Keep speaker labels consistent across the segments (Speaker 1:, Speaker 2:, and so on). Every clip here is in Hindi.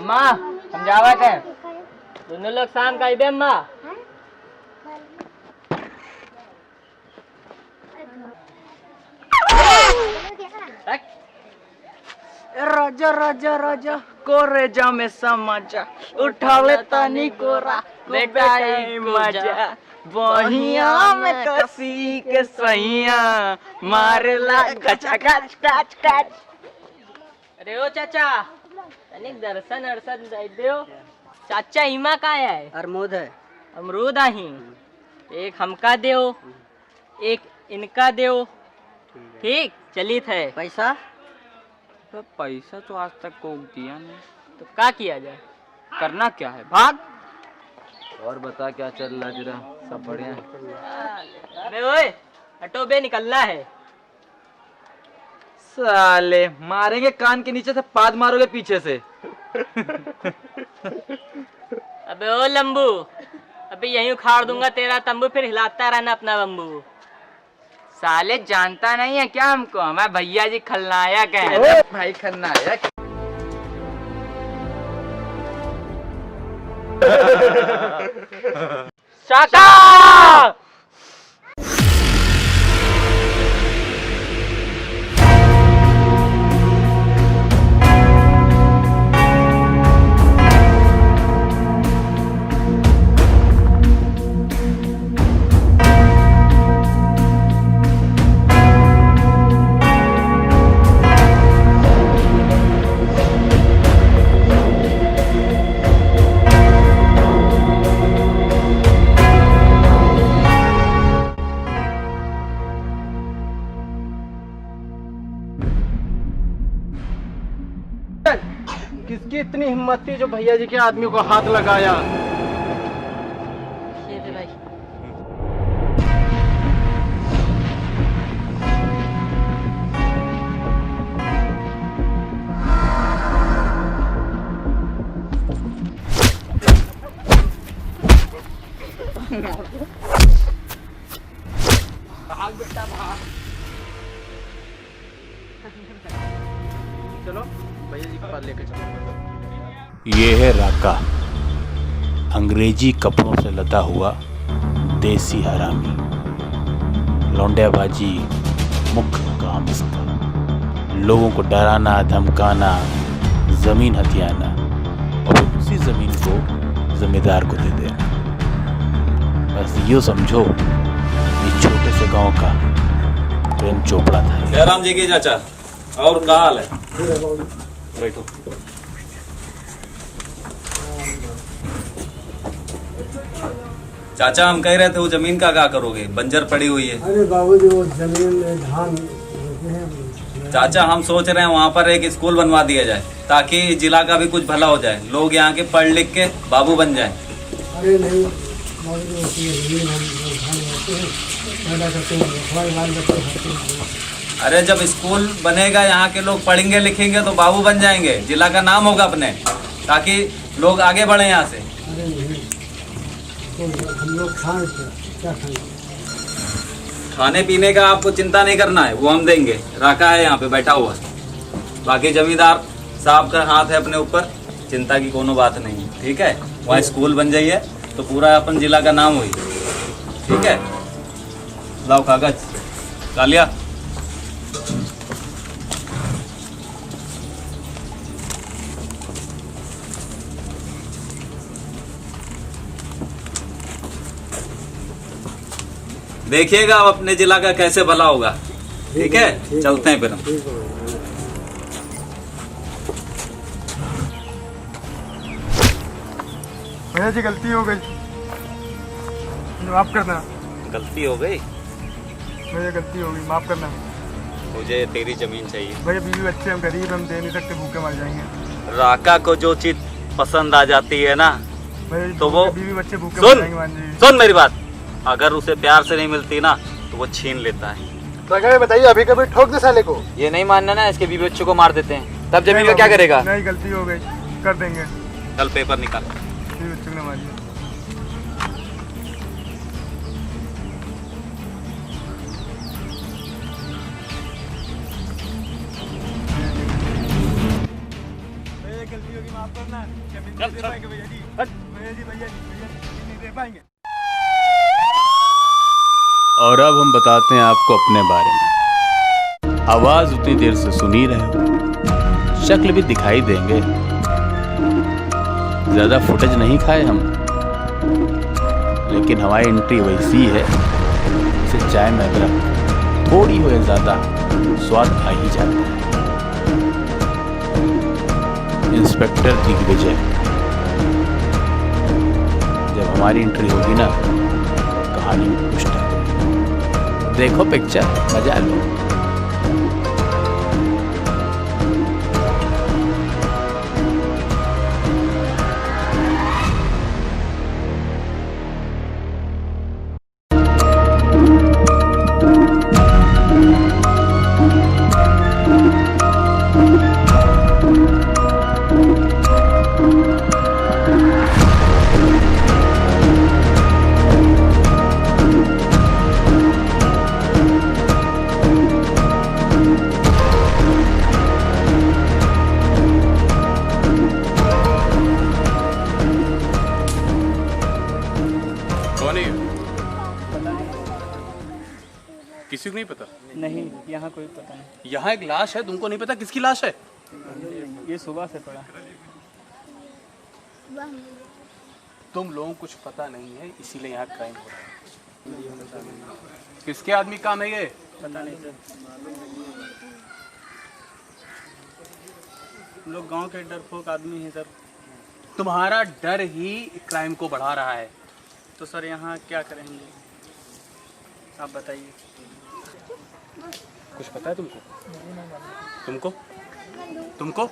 Speaker 1: अम्मा समझावत है दोनों लोग शाम का आइबे अम्मा। राजा राजा राजा कोरेजा में समाजा उठा लेता निकोरा बेटा मजा बहिया में कसी के सैया मारेला गचा गच गच गच। अरे ओ चाचा तनिक दर्शन अर्शन दे दो। चाचा इमा का है?
Speaker 2: अमरूद है।
Speaker 1: अमरूद आही एक हमका दो एक इनका दो। ठीक चलित है।
Speaker 2: पैसा
Speaker 1: तो पैसा तो आज तक को दिया नहीं तो क्या किया जाए? करना क्या है? भाग।
Speaker 3: और बता क्या चल रहा है? जरा सब बढ़िया है?
Speaker 1: अबे ओए हटो बे निकलना है।
Speaker 3: साले मारेंगे कान के नीचे से पाद मारोगे पीछे से।
Speaker 1: अबे ओ लंबू अबे यहीं उखाड़ दूंगा तेरा तंबू फिर हिलाता रहना अपना बम्बू। साले जानता नहीं है क्या हमको? हमारे भैया जी खलनायक है।
Speaker 3: भाई खलनायक
Speaker 1: शाका
Speaker 3: किसकी इतनी हिम्मत थी जो भैया जी के आदमी को हाथ लगाया? चलो भैया जी के पास लेके चलो।
Speaker 4: ये है राका, अंग्रेजी कपड़ों से लदा हुआ देसी हरामी। लौंडेबाजी मुख्य काम इसका, लोगों को डराना धमकाना, ज़मीन हथियाना और उसी ज़मीन को ज़मींदार को दे देना। बस यूँ समझो ये छोटे से गांव का प्रेम चोपड़ा था।
Speaker 5: जयराम जी की चाचा और क्या हाल है? बैठो। चाचा हम कह रहे थे वो जमीन का क्या करोगे? बंजर पड़ी हुई है।
Speaker 6: अरे बाबूजी वो जमीन में धान रोपे हैं।
Speaker 5: चाचा हम सोच रहे हैं वहाँ पर एक स्कूल बनवा दिया जाए ताकि जिला का भी कुछ भला हो जाए, लोग यहाँ के पढ़ लिख के बाबू बन जाएं।
Speaker 6: अरे नहीं बाबूजी वो जमीन हम धान रोपते हैं, पैदा करते हैं, हमारे बाल बच्चे खाते हैं।
Speaker 5: अरे जब स्कूल बनेगा यहाँ के लोग पढ़ेंगे लिखेंगे तो बाबू बन जाएंगे, जिला का नाम होगा अपने, ताकि लोग आगे बढ़े यहाँ से।
Speaker 6: अरे नहीं तो हम लोग खाएं क्या खाएंगे?
Speaker 5: खाने पीने का आपको चिंता नहीं करना है, वो हम देंगे। राका है यहाँ पे बैठा हुआ, बाकी जमींदार साहब का हाथ है अपने ऊपर, चिंता की कोनो बात नहीं है। ठीक है, वहाँ स्कूल बन जाइए तो पूरा अपन जिला का नाम हुई। ठीक है, लाओ कागज कालिया। देखिएगा अब अपने जिला का कैसे भला होगा। ठीक है, चलते हैं फिर हम।
Speaker 6: भैया जी गलती हो गई, माफ करना।
Speaker 5: गलती हो गई?
Speaker 6: भैया गलती हो गई, माफ करना।
Speaker 5: मुझे तेरी जमीन चाहिए।
Speaker 6: भैया बीवी बच्चे हम गरीब, हम दे नहीं सकते, भूखे मर जाएंगे।
Speaker 5: राका को जो चीज पसंद आ जाती है ना तो वो
Speaker 6: बीवी बच्चे भूखे मर जाएंगे। मान जी
Speaker 5: सुन मेरी बात, अगर उसे प्यार से नहीं मिलती ना तो वो छीन लेता है।
Speaker 6: तो बताइए अभी कभी ठोक दे साले को।
Speaker 1: ये नहीं मानना ना, इसके बीवी बच्चों को मार देते हैं, तब जमीन का क्या करेगा?
Speaker 6: नहीं गलती हो गई, कर देंगे।
Speaker 5: कल पेपर निकाल।
Speaker 6: बीवी बच्चों ने मारिए। गलती
Speaker 4: और अब हम बताते हैं आपको अपने बारे में। आवाज उतनी देर से सुनी रहे हो, शक्ल भी दिखाई देंगे। ज्यादा फुटेज नहीं खाए हम, लेकिन हमारी एंट्री वैसी है जैसे चाय में अदरक थोड़ी हो या ज्यादा स्वाद आ ही जाता है। इंस्पेक्टर दिग्विजय, जब हमारी एंट्री होगी ना, कहानी में कुछ ना देखो, पिक्चर मजा लो।
Speaker 2: किसी को नहीं पता?
Speaker 1: नहीं, यहाँ कोई पता नहीं।
Speaker 2: यहाँ एक लाश है, तुमको नहीं पता किसकी लाश है?
Speaker 1: ये सुबह से पड़ा।
Speaker 2: तुम लोगों को कुछ पता नहीं है, इसीलिए यहाँ क्राइम हो रहा है। किसके आदमी काम है ये?
Speaker 1: पता नहीं सर, लोग गांव के डरपोक आदमी हैं सर।
Speaker 2: तुम्हारा डर ही क्राइम को बढ़ा रहा है।
Speaker 1: तो सर यहाँ क्या करेंगे, आप बताइए।
Speaker 2: कुछ पता है तुमको? तुमको तुमको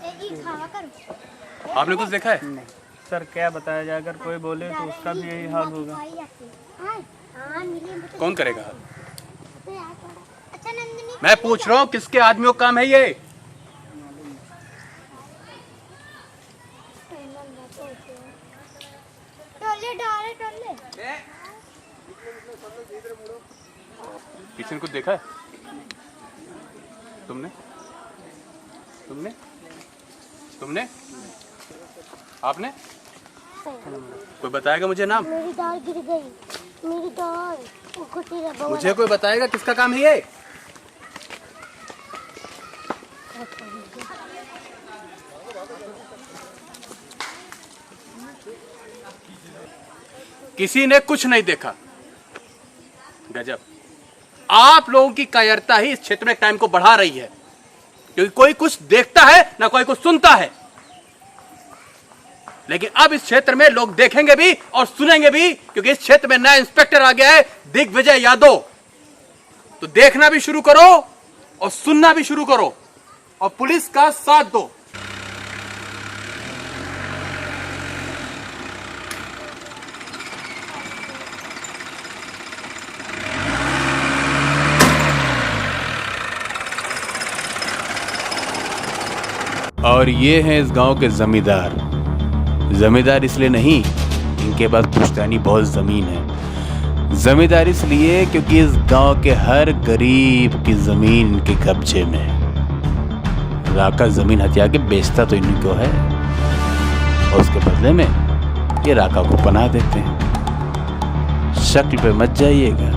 Speaker 2: आपने कुछ देखा है?
Speaker 1: नहीं सर, क्या बताया जाए, अगर कोई बोले तो उसका भी यही हाल होगा।
Speaker 2: कौन करेगा? मैं पूछ रहा हूँ किसके आदमियों का काम है ये? किसी ने कुछ देखा है? तुमने तुमने तुमने आपने? कोई बताएगा मुझे नाम?
Speaker 7: मेरी डॉल गिर गई, मेरी डॉल।
Speaker 2: मुझे कोई बताएगा किसका काम है ये? किसी ने कुछ नहीं देखा। गजब, आप लोगों की कायरता ही इस क्षेत्र में क्राइम को बढ़ा रही है, क्योंकि कोई कुछ देखता है ना कोई कुछ सुनता है। लेकिन अब इस क्षेत्र में लोग देखेंगे भी और सुनेंगे भी, क्योंकि इस क्षेत्र में नया इंस्पेक्टर आ गया है, दिग्विजय यादव। तो देखना भी शुरू करो और सुनना भी शुरू करो और पुलिस का साथ दो।
Speaker 4: और ये हैं इस गांव के जमींदार। जमींदार इसलिए नहीं, इनके पास पुश्तैनी बहुत जमीन है। जमींदार इसलिए क्योंकि इस गांव के हर गरीब की जमीन इनके कब्जे में है। राका जमीन हथिया के बेचता तो इन्हीं को है, और उसके बदले में ये राका को पनाह देते हैं। शक्ल पे मत जाइएगा,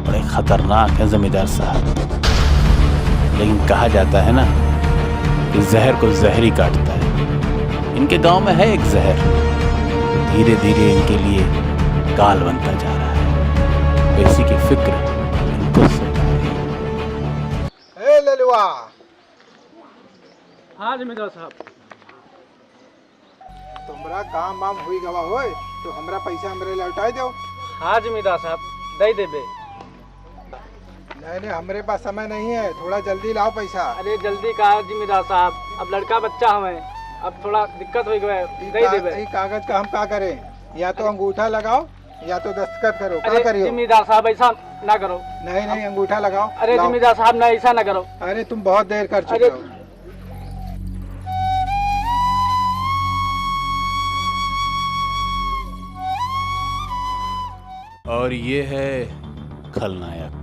Speaker 4: बड़े खतरनाक है जमींदार साहब, लेकिन कहा जाता है ना कि जहर को जहर ही काटता है। इनके गांव में है एक जहर, धीरे धीरे इनके लिए काल बनता जा रहा है। इसी की फिक्र इनको सता रही है।
Speaker 6: ए ललुआ,
Speaker 1: हाँ जमींदार साहब।
Speaker 6: तुमरा काम वाम हुई गवा होए तो हमरा पैसा हमरे लौटाई दो।
Speaker 1: हाँ जमींदार साहब, दे देबे।
Speaker 6: नहीं हमरे पास समय नहीं है, थोड़ा जल्दी लाओ पैसा।
Speaker 1: अरे जल्दी कहा जमींदार साहब, अब लड़का बच्चा हमें, अब थोड़ा दिक्कत हो गया, दे देबे।
Speaker 6: कागज का हम क्या करें, या तो अंगूठा लगाओ या तो दस्तखत करो। क्या
Speaker 1: अरे
Speaker 6: करियो?
Speaker 1: जमींदार साहब ऐसा ना करो।
Speaker 6: नहीं अंगूठा लगाओ।
Speaker 1: अरे
Speaker 6: लाओ।
Speaker 1: जमींदार साहब ना, ऐसा ना करो।
Speaker 6: अरे तुम बहुत देर कर चुके हो।
Speaker 4: और ये है खलनायक,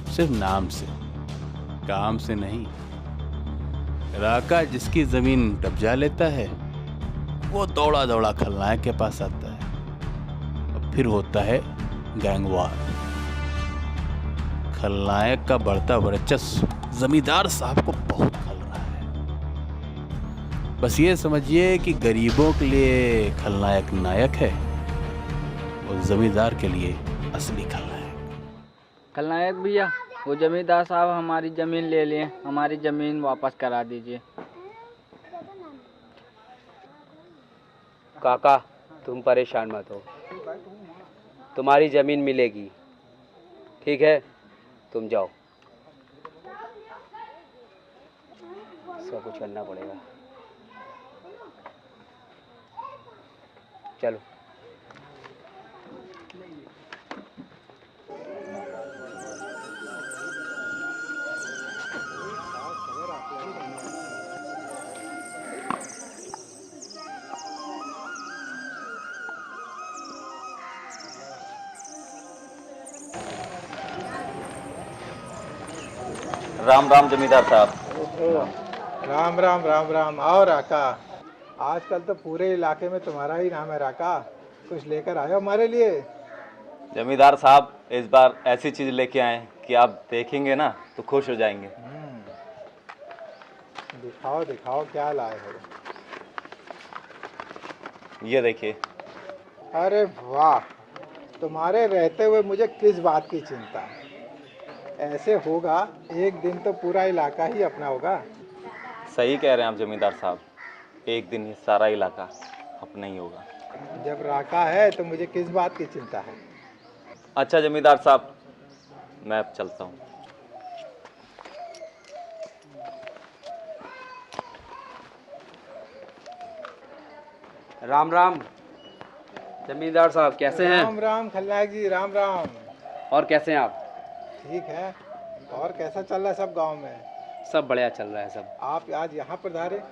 Speaker 4: सिर्फ नाम से, काम से नहीं। राका जिसकी जमीन कब्जा लेता है वो दौड़ा दौड़ा खलनायक के पास आता है और फिर होता है गैंगवार। खलनायक का बढ़ता वर्चस्व जमींदार साहब को बहुत खल रहा है। बस ये समझिए कि गरीबों के लिए खलनायक नायक है और जमींदार के लिए असली खलनायक।
Speaker 1: खलनायक भैया, वो जमींदार साहब हमारी ज़मीन ले लिए, हमारी ज़मीन वापस करा दीजिए।
Speaker 8: काका तुम परेशान मत हो, तुम्हारी ज़मीन मिलेगी, ठीक है? तुम जाओ, सब कुछ करना पड़ेगा। चलो।
Speaker 5: राम राम जमींदार साहब।
Speaker 9: राम राम राम राम। आओ राका, आजकल तो पूरे इलाके में तुम्हारा ही नाम है राका। कुछ लेकर आए हो हमारे लिए?
Speaker 5: जमींदार साहब इस बार ऐसी चीज लेके आए कि आप देखेंगे ना तो खुश हो जाएंगे।
Speaker 9: दिखाओ दिखाओ, क्या लाए हो?
Speaker 5: ये देखिए।
Speaker 9: अरे वाह, तुम्हारे रहते हुए मुझे किस बात की चिंता। ऐसे होगा एक दिन तो पूरा इलाका ही अपना होगा।
Speaker 5: सही कह रहे हैं आप जमींदार साहब, एक दिन ये सारा इलाका अपना ही होगा।
Speaker 9: जब राका है तो मुझे किस बात की चिंता है।
Speaker 5: अच्छा जमींदार साहब, मैं अब चलता हूँ।
Speaker 8: राम राम जमींदार साहब, कैसे हैं?
Speaker 9: राम राम खलनायक जी, राम राम।
Speaker 8: और कैसे हैं आप?
Speaker 9: ठीक है। और कैसा चल रहा है सब गांव में?
Speaker 8: सब बढ़िया चल रहा है सब।
Speaker 9: आप आज यहाँ पर धारे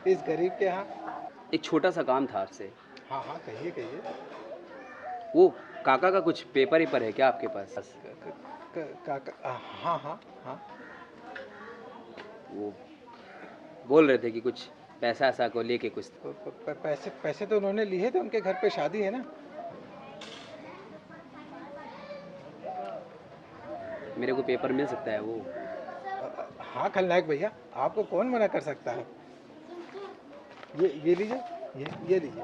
Speaker 9: इस गरीब के यहाँ?
Speaker 8: एक छोटा सा काम था आपसे।
Speaker 9: हाँ हाँ, कहिए कहिए।
Speaker 8: वो काका का कुछ पेपर ही पर है क्या आपके पास?
Speaker 9: हाँ हाँ हाँ।
Speaker 8: वो बोल रहे थे कि कुछ पैसा ऐसा को लेके कुछ।
Speaker 9: पैसे पैसे तो उन्होंने लिए थे, उनके घर पे शादी है ना।
Speaker 8: मेरे को पेपर मिल सकता है वो?
Speaker 9: हाँ खलनायक भैया, आपको कौन मना कर सकता है। ये लीजिए, ये लीजिए।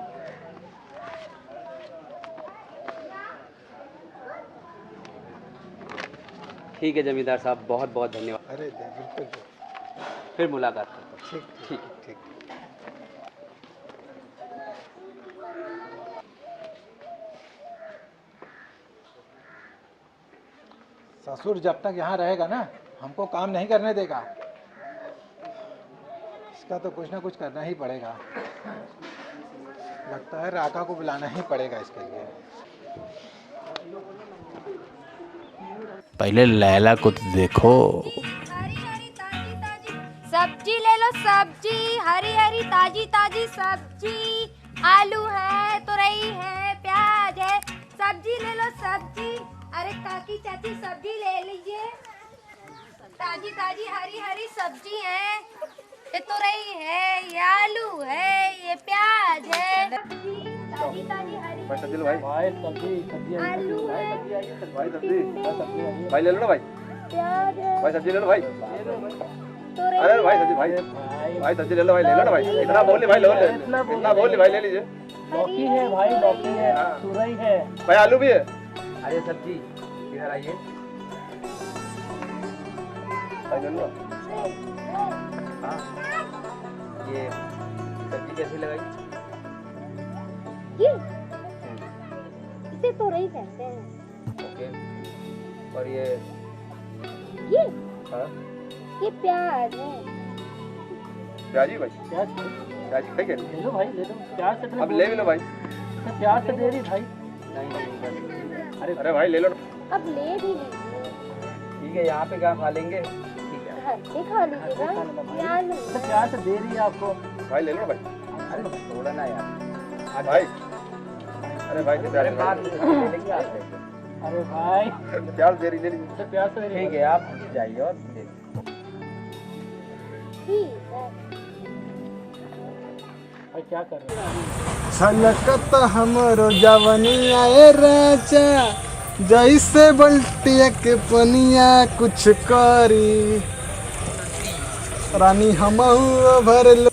Speaker 8: ठीक है जमींदार साहब, बहुत बहुत धन्यवाद।
Speaker 9: अरे बिल्कुल,
Speaker 8: फिर मुलाकात करता हूँ।
Speaker 9: ठीक ठीक ठीक। ससुर जब तक यहाँ रहेगा ना, हमको काम नहीं करने देगा। इसका तो कुछ ना कुछ करना ही पड़ेगा। लगता है राका को बुलाना ही पड़ेगा इसके लिए।
Speaker 4: पहले लैला को तो देखो।
Speaker 7: सब्जी ले लो, सब्जी हरी हरी ताजी ताजी सब्जी। आलू है, तुरई है, प्याज है, सब्जी ले लो सब्जी। अरे काकी चाची सब्जी ले लीजिए, ताजी ताजी हरी हरी सब्जी है। ये तुरई है, ये आलू है, ये प्याज है, ताजी ताजी हरी
Speaker 8: सब्जी लो भाई।
Speaker 7: आलू है,
Speaker 8: भाई ले लो ना भाई।
Speaker 7: प्याज है,
Speaker 8: भाई सब्जी ले लो भाई।
Speaker 7: तुरई
Speaker 8: अरे भाई सब्जी भाई सब्जी ले लो भाई, ले लो ना भाई। इतना बोल भाई, लो ले, इतना बोल भाई, ले लीजिए।
Speaker 1: लौकी है भाई, लौकी है, तुरई है।
Speaker 8: भाई आलू भी है। अरे सब्जी इधर आइए भाई, ले लो। हाँ, ये सब्जी कैसी लगाई?
Speaker 7: ये इसे तुरई कहते हैं।
Speaker 8: ओके। और ये हाँ,
Speaker 7: ये प्याज है।
Speaker 8: प्याज ही भाई?
Speaker 1: प्याज
Speaker 8: प्याज खाएंगे?
Speaker 1: ले लो भाई, ले लो प्याज से।
Speaker 8: अब ले भी लो भाई।
Speaker 1: प्याज से दे रही भाई।
Speaker 8: अरे भाई ले लो।
Speaker 7: अब ले भी लीजिए,
Speaker 8: ठीक है, यहाँ पे क्या खा लेंगे? ठीक है
Speaker 7: घर पे खा लीजिएगा। प्याज
Speaker 1: प्याज से दे रही है आपको
Speaker 8: भाई, ले लो भाई। अरे थोड़ा ना यार भाई। अरे भाई प्याज ले लेंगे आप।
Speaker 1: अरे भाई
Speaker 8: प्याज दे रही, ले लीजिए।
Speaker 1: प्याज से
Speaker 8: ठीक है, आप जाइए और
Speaker 9: छलकत हमरो जवनिया ए राजा, जैसे बल्टिया के पनिया कुछ करी रानी हमहू भर लो।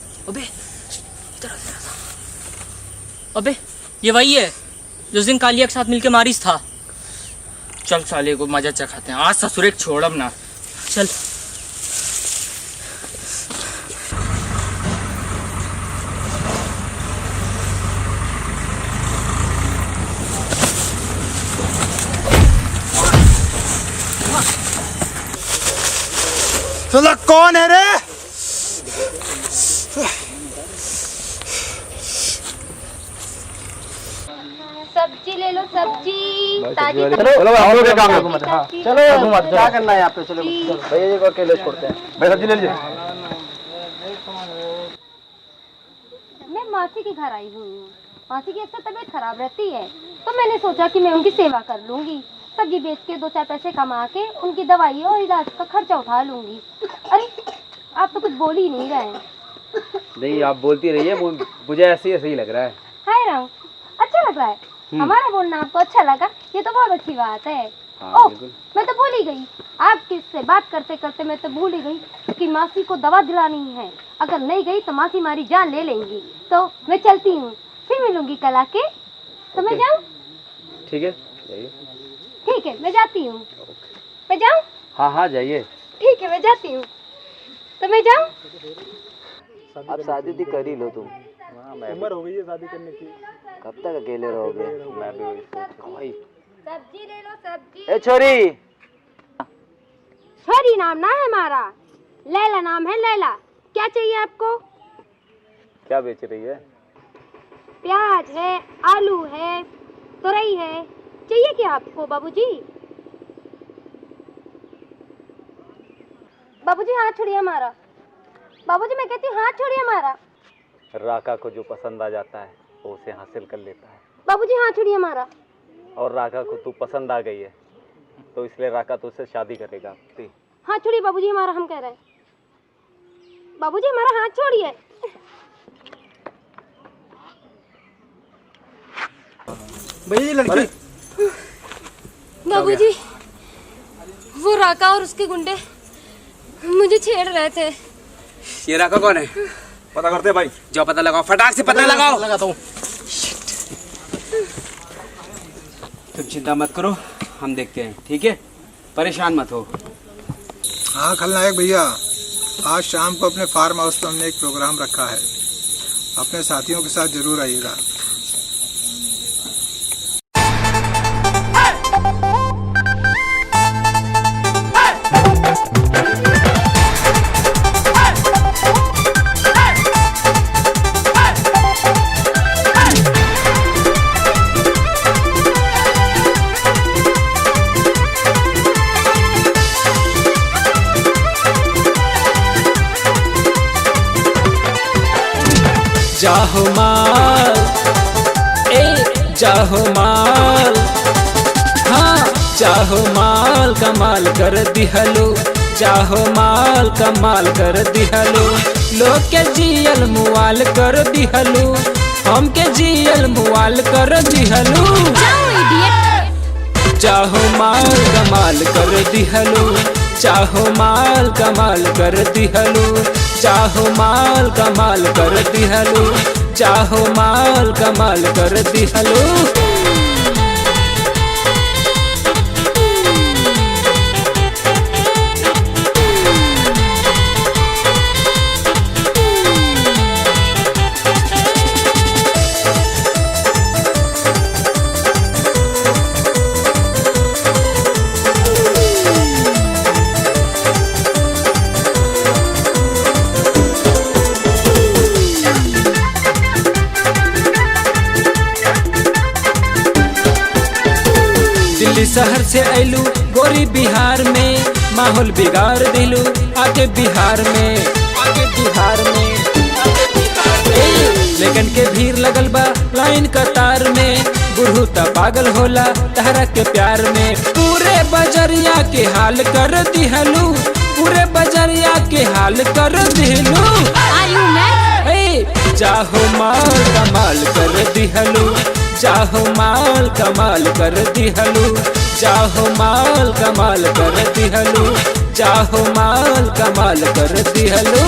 Speaker 1: अबे ये वही है जो उस दिन कालिया के साथ मिलके मारिस था। चल साले को मजा चखाते हैं, आज ससुरे छोड़ब ना। चल
Speaker 9: साला कौन है रे?
Speaker 7: सब्जी ले लो, सब्जी ताजी
Speaker 8: चलो हम लोग काम है। हाँ
Speaker 1: चलो क्या करना है यहाँ पे। चलो
Speaker 8: भैया जी को अकेले छोड़ते हैं। भाई सब्जी ले लीजिए।
Speaker 7: मैं मासी के घर आई हुई हूँ। मासी की अक्सर तबीयत खराब रहती है, तो मैंने सोचा कि मैं उनकी सेवा कर लूंगी। सब्जी बेच के 2-4 पैसे कमा के उनकी दवाई और इलाज का खर्चा उठा लूंगी। अरे आप तो कुछ बोल ही नहीं रहे।
Speaker 8: नहीं आप बोलती रहिए, मुझे ऐसे ही लग रहा है।
Speaker 7: हाय राम, अच्छा लग रहा है। हमारा बोलना आपको अच्छा लगा, ये तो बहुत अच्छी बात है।
Speaker 8: हाँ,
Speaker 7: ओह मैं तो भूल ही गई, आपके से बात करते करते मैं तो भूल ही गई कि मासी को दवा दिलानी है। अगर नहीं गई तो मासी हमारी जान ले लेंगी। तो मैं चलती हूँ, फिर मिलूंगी कल आके। तो मैं जाऊँ?
Speaker 8: ठीक है जाइए।
Speaker 7: ठीक है मैं जाती हूँ। मैं जाऊँ?
Speaker 8: हाँ हाँ जाइए।
Speaker 7: ठीक है मैं जाती हूँ। तो मैं जाऊँ?
Speaker 8: अब शादी भी कर ही लो तुम।
Speaker 9: उम्र हो गई है शादी करने की।
Speaker 8: कब तक अकेले रहोगे? मैं भी वही सोच रहा हूँ।
Speaker 7: सब्जी ले लो, सब्जी।
Speaker 8: ए छोरी,
Speaker 7: छोरी नाम ना है हमारा, लैला नाम है, लैला। क्या चाहिए आपको?
Speaker 8: क्या बेच रही है?
Speaker 7: प्याज है, आलू है, तुरई है। चाहिए क्या आपको बाबूजी? बाबूजी हाथ छोड़िए हमारा। बाबूजी मैं कहती हूँ हाथ छोड़िए हमारा।
Speaker 5: राका को जो पसंद आ जाता है वो उसे हासिल कर लेता है।
Speaker 7: बाबूजी हाथ छोड़िए हमारा।
Speaker 5: और राका को तू पसंद आ गई है तो इसलिए राका तुझसे शादी करेगा।
Speaker 7: हाथ छोड़िए बाबूजी हमारा, हम कह रहे हैं। बाबूजी हमारा हाथ छोड़िए।
Speaker 9: भैया लड़की।
Speaker 7: बाबूजी वो राका और उसके गुंडे मुझे छेड़ रहे थे।
Speaker 8: ये राका कौन है?
Speaker 5: पता करते भाई।
Speaker 8: जाओ पता लगाओ, फटाक से पता लगाओ।
Speaker 1: लगाता हूँ।
Speaker 8: तुम चिंता मत करो, हम देखते हैं। ठीक है, परेशान मत हो।
Speaker 9: हाँ खलनायक भैया, आज शाम को अपने फार्म हाउस पर हमने एक प्रोग्राम रखा है, अपने साथियों के साथ जरूर आइएगा।
Speaker 10: जाहो माल, जाहो माल, हाँ जाहो माल कमाल कर दिहलो, जाहो माल कमाल कर दिहलो। लोग के जियल मुआल कर दिहलो, हम के जियल मुआल कर दिहलो। जाहो माल कमाल कर दिहलो, चाहो माल कमाल कर दिहलो, चाहो माल कमाल कर दिहलो, चाहो माल कमाल कर दिहलो। दिल्ली शहर से ऐलू गोरी बिहार में, माहौल बिगाड़ दिलू आके बिहार में, आके बिहार में। लेकिन के भीड़ लगल बा लाइन कतार में, बुढ़ू त पागल होला तहरा के प्यार में। पूरे बजरिया के हाल कर दिहलू, पूरे बजरिया के हाल कर दिहलू। चाहो माल कमाल कर दिहलू, चाहो माल कमाल कर दिहलू, चाहो माल कमाल कर दिहलू, चाहो माल कमाल कर दिहलू।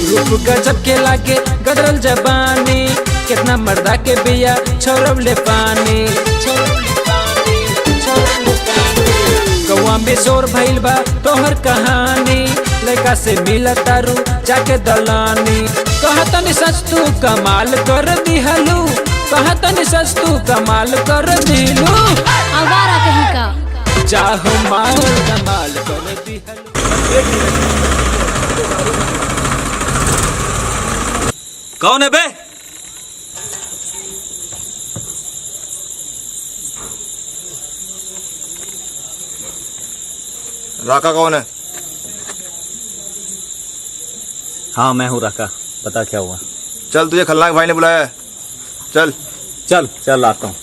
Speaker 10: रूप गजब के लागे गदरल जबानी, कितना मर्दा के बिया छोड़ब ले पानी। गौआ में शोर भइल बा तोहर कहानी, लड़का से मिला तारू जाके दलानी। कहा तनी सच तू कमाल कर दिहलू, कहा तनी सच तू कमाल कर दिलू।
Speaker 7: आवारा कहीं का
Speaker 10: चाहो माल कमाल कर दिहलू।
Speaker 5: कौन है बे?
Speaker 11: राका कौन है?
Speaker 5: हाँ मैं हूँ राका, बता क्या हुआ?
Speaker 11: चल तुझे खलनायक भाई ने बुलाया है, चल
Speaker 5: चल चल आता हूँ।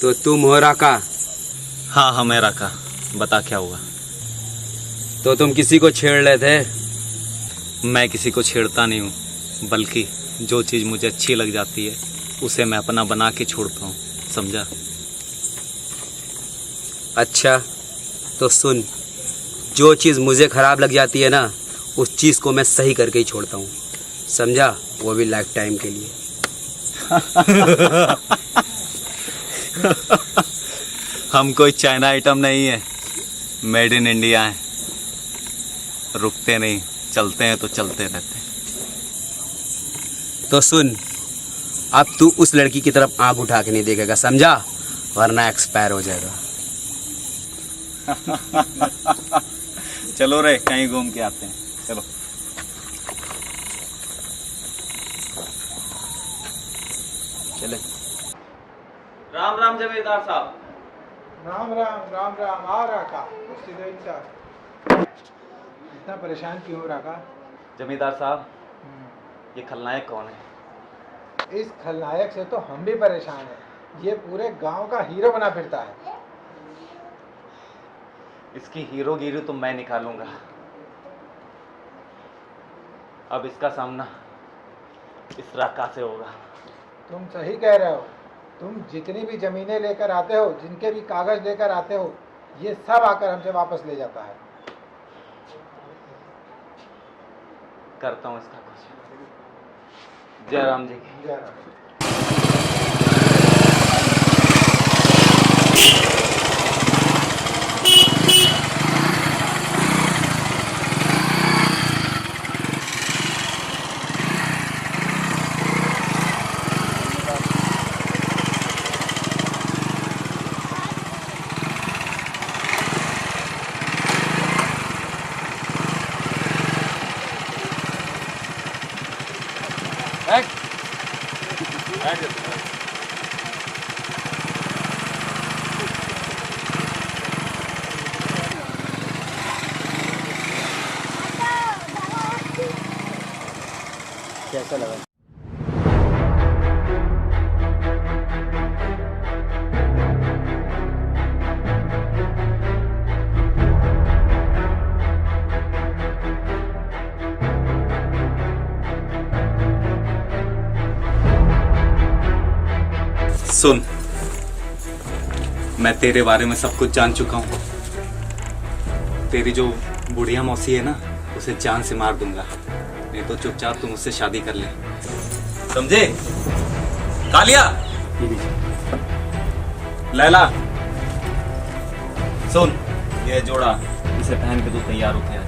Speaker 8: तो तुम हो राका?
Speaker 5: हाँ हाँ मैं राका, बता क्या हुआ?
Speaker 8: तो तुम किसी को छेड़ रहे थे?
Speaker 5: मैं किसी को छेड़ता नहीं हूँ, बल्कि जो चीज़ मुझे अच्छी लग जाती है उसे मैं अपना बना के छोड़ता हूँ, समझा?
Speaker 8: अच्छा तो सुन, जो चीज़ मुझे ख़राब लग जाती है ना, उस चीज़ को मैं सही करके ही छोड़ता हूँ, समझा? वो भी लाइफ टाइम के लिए।
Speaker 5: हम कोई चाइना आइटम नहीं है, मेड इन इंडिया है। रुकते नहीं, चलते हैं तो चलते रहते हैं।
Speaker 8: तो सुन, अब तू उस लड़की की तरफ आंख उठा के नहीं देखेगा, समझा? वरना एक्सपायर हो जाएगा।
Speaker 5: चलो रे, कहीं घूम के आते हैं, चलो।
Speaker 8: चले।
Speaker 5: राम राम जमींदार साहब।
Speaker 9: राम राम राम राम। आ राका, इतना परेशान क्यों हो राका?
Speaker 5: जमींदार साहब, ये खलनायक कौन है?
Speaker 9: इस खलनायक से तो हम भी परेशान हैं। ये पूरे गांव का हीरो बना फिरता है।
Speaker 5: इसकी हीरोगिरी तो मैं निकालूंगा। अब इसका सामना इस राका से होगा।
Speaker 9: तुम सही कह रहे हो। तुम जितनी भी जमीनें लेकर आते हो, जिनके भी कागज लेकर आते हो, ये सब आकर हमसे वापस ले जाता है।
Speaker 5: करता हूँ इसका कुछ। जय राम जी की।
Speaker 9: जय राम।
Speaker 8: कैसा लगा?
Speaker 5: सुन, मैं तेरे बारे में सब कुछ जान चुका हूँ। तेरी जो बुढ़िया मौसी है ना, उसे जान से मार दूंगा। नहीं तो चुपचाप तुम उससे शादी कर ले, समझे? कालिया, लैला, सुन, ये जोड़ा इसे पहन के तू तैयार होके आ जा।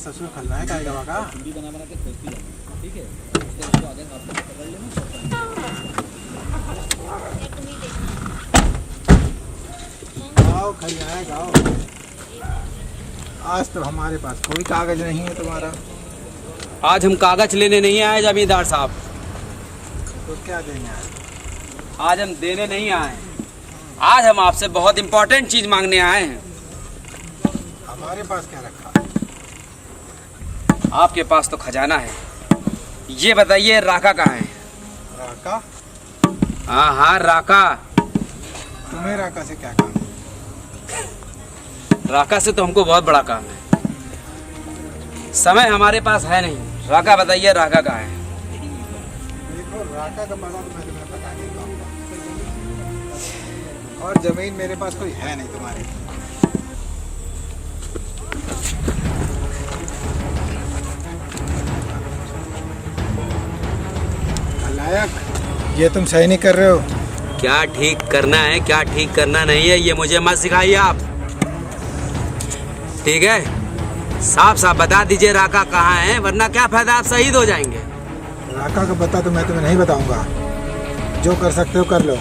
Speaker 9: ससुर खलनायक आएगा वाका। आओ खलनायक आओ। आज तो हमारे पास कोई कागज नहीं है तुम्हारा।
Speaker 8: आज हम कागज लेने नहीं आए जमींदार साहब।
Speaker 9: तो क्या देने आए?
Speaker 8: आज हम देने नहीं आए, आज हम आपसे बहुत इंपॉर्टेंट चीज मांगने आए हैं।
Speaker 9: हमारे पास क्या रखा?
Speaker 8: आपके पास तो खजाना है, ये बताइए राका कहाँ है?
Speaker 9: राका?
Speaker 8: हाँ हाँ राका।
Speaker 9: तुम्हें राका से क्या काम?
Speaker 8: राका से तो हमको बहुत बड़ा काम है, समय हमारे पास है नहीं। राका बताइए राका कहाँ है?
Speaker 9: देखो राका का पता तो मैं तुम्हें बता देता हूँ, और जमीन मेरे पास कोई है नहीं तुम्हारे। खलनायक ये तुम सही नहीं कर रहे हो।
Speaker 8: क्या ठीक करना है क्या ठीक करना नहीं है ये मुझे मत सिखाइए आप, ठीक है? साफ साफ बता दीजिए राका कहाँ है, वरना क्या फायदा, आप शहीद हो जाएंगे।
Speaker 9: राका का पता तो मैं तुम्हें नहीं बताऊंगा, जो कर सकते हो कर लो।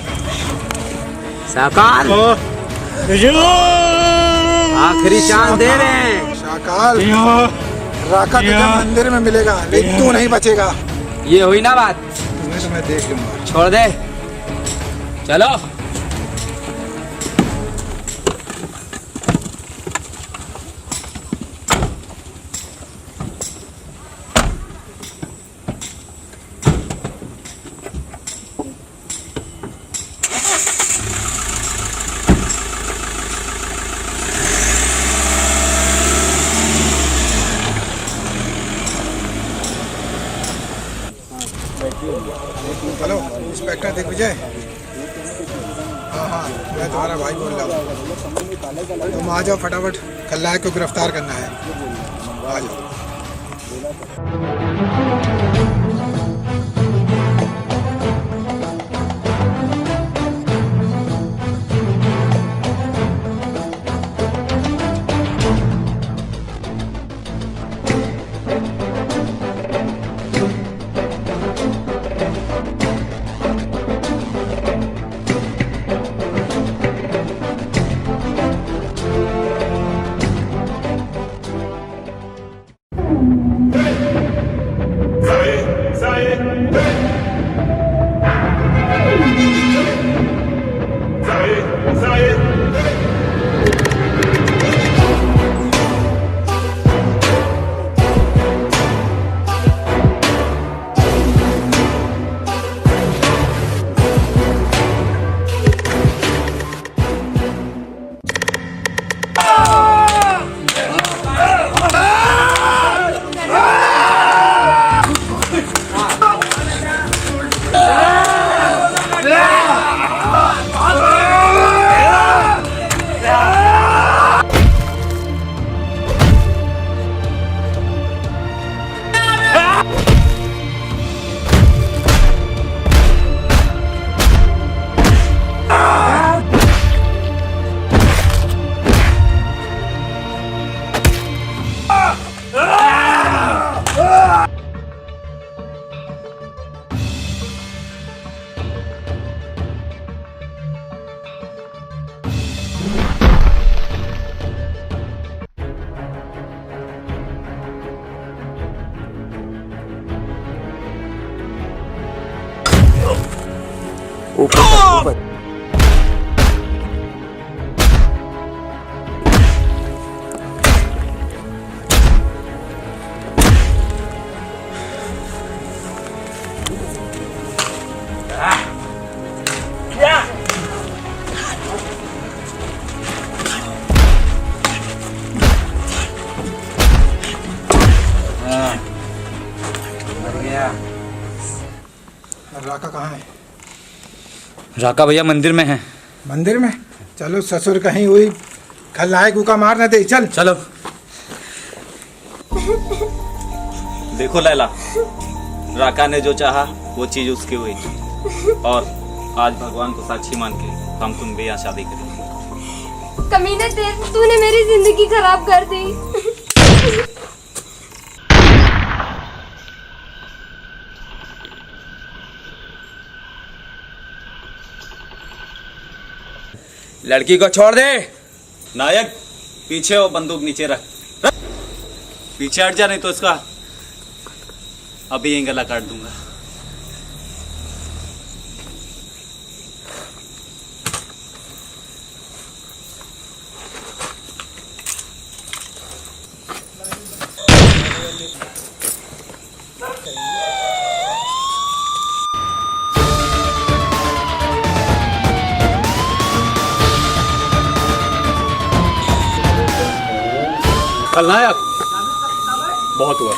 Speaker 8: शाकाल आखिरी चांस दे रहे हैं।
Speaker 9: शाकाल राका तुझे मंदिर में मिलेगा, लेकिन तू नहीं बचेगा।
Speaker 8: ये हुई ना बात,
Speaker 9: तुम्हें तो मैं देख लूंगा।
Speaker 8: छोड़ दे, चलो।
Speaker 9: Hello inspector Digvijay. हाँ हाँ मैं तुम्हारा भाई बोल रहा हूँ। तुम आ जाओ फटाफट, खलनायक को गिरफ्तार करना है। आ जाओ। राका कहाँ है?
Speaker 5: राका भैया मंदिर में है।
Speaker 9: मंदिर में? चलो ससुर कहीं हुई खलनायक का मार न दे। चल
Speaker 5: चलो। देखो लैला, राका ने जो चाहा वो चीज उसकी हुई, और आज भगवान को साक्षी मान के हम तुम भी यहाँ शादी करेंगे।
Speaker 7: कमीने तेरे, तूने मेरी जिंदगी खराब कर दी।
Speaker 8: लड़की को छोड़ दे।
Speaker 5: नायक पीछे हो, बंदूक नीचे रख। पीछे हट जा, नहीं तो इसका अभी यहीं गला काट दूंगा।
Speaker 2: खलनायक, बहुत हुआ।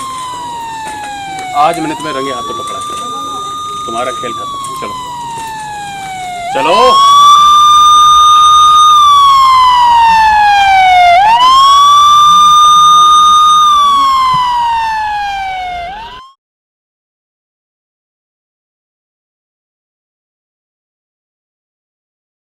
Speaker 2: आज मैंने तुम्हें रंगे हाथों पकड़ा, तुम्हारा खेल खत्म। चलो चलो।